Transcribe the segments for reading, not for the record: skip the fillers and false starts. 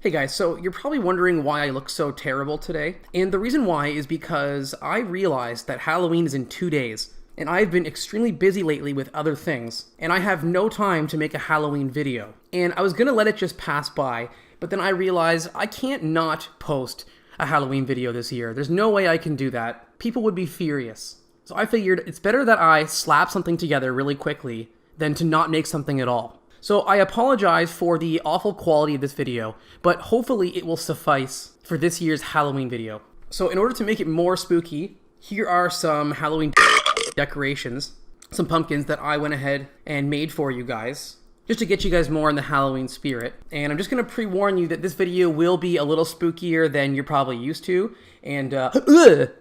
Hey guys, so you're probably wondering why I look so terrible today. And the reason why is because I realized that Halloween is in 2 days. And I've been extremely busy lately with other things. And I have no time to make a Halloween video. And I was gonna let it just pass by, but then I realized I can't not post a Halloween video this year. There's no way I can do that. People would be furious. So I figured it's better that I slap something together really quickly than to not make something at all. So I apologize for the awful quality of this video, but hopefully it will suffice for this year's Halloween video. So in order to make it more spooky, here are some Halloween decorations, some pumpkins that I went ahead and made for you guys, just to get you guys more in the Halloween spirit. And I'm just gonna pre-warn you that this video will be a little spookier than you're probably used to. And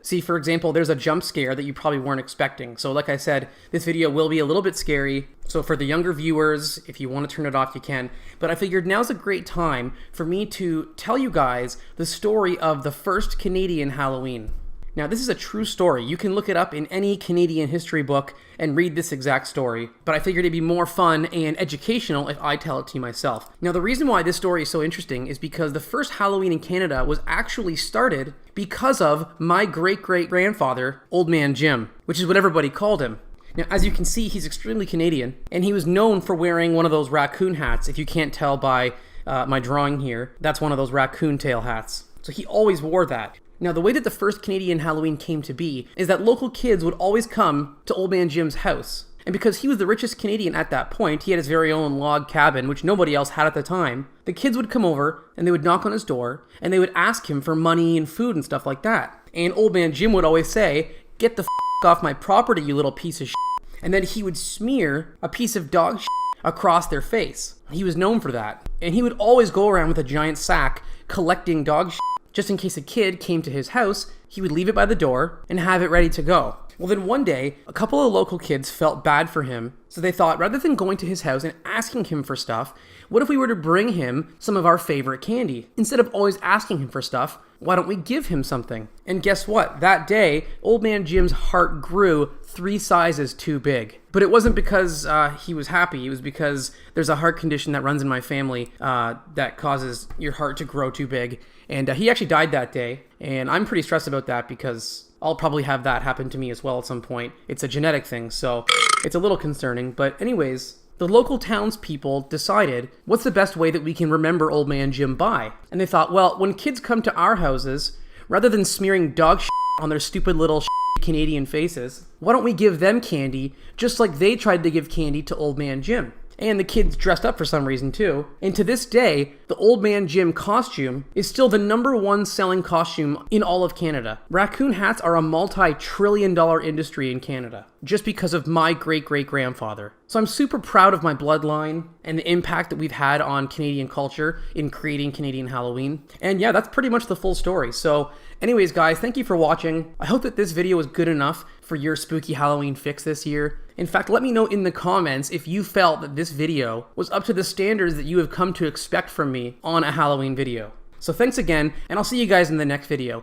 see, for example, there's a jump scare that you probably weren't expecting. So like I said, this video will be a little bit scary. So for the younger viewers, if you want to turn it off, you can. But I figured now's a great time for me to tell you guys the story of the first Canadian Halloween. Now, this is a true story. You can look it up in any Canadian history book and read this exact story, but I figured it'd be more fun and educational if I tell it to you myself. Now, the reason why this story is so interesting is because the first Halloween in Canada was actually started because of my great-great-grandfather, Old Man Jim, which is what everybody called him. Now, as you can see, he's extremely Canadian, and he was known for wearing one of those raccoon hats. If you can't tell by my drawing here, that's one of those raccoon tail hats. So he always wore that. Now, the way that the first Canadian Halloween came to be is that local kids would always come to Old Man Jim's house. And because he was the richest Canadian at that point, he had his very own log cabin, which nobody else had at the time. The kids would come over, and they would knock on his door, and they would ask him for money and food and stuff like that. And Old Man Jim would always say, "Get the off my property, you little piece of shit." And then he would smear a piece of dog shit across their face. He was known for that. And he would always go around with a giant sack collecting dog shit. Just in case a kid came to his house, he would leave it by the door and have it ready to go. Well, then one day, a couple of local kids felt bad for him, so they thought rather than going to his house and asking him for stuff, what if we were to bring him some of our favorite candy? Instead of always asking him for stuff, why don't we give him something? And guess what? That day, Old Man Jim's heart grew 3 sizes too big. But it wasn't because he was happy. It was because there's a heart condition that runs in my family that causes your heart to grow too big. And he actually died that day. And I'm pretty stressed about that because I'll probably have that happen to me as well at some point. It's a genetic thing, so it's a little concerning. But anyways, the local townspeople decided, what's the best way that we can remember Old Man Jim by? And they thought, well, when kids come to our houses, rather than smearing dog shit on their stupid little Canadian faces, why don't we give them candy just like they tried to give candy to Old Man Jim? And the kids dressed up for some reason too. And to this day, the Old Man Jim costume is still the #1 selling costume in all of Canada. Raccoon hats are a multi-trillion-dollar industry in Canada, just because of my great-great-grandfather. So I'm super proud of my bloodline and the impact that we've had on Canadian culture in creating Canadian Halloween. And yeah, that's pretty much the full story. So anyways, guys, thank you for watching. I hope that this video was good enough for your spooky Halloween fix this year. In fact, let me know in the comments if you felt that this video was up to the standards that you have come to expect from me on a Halloween video. So thanks again, and I'll see you guys in the next video.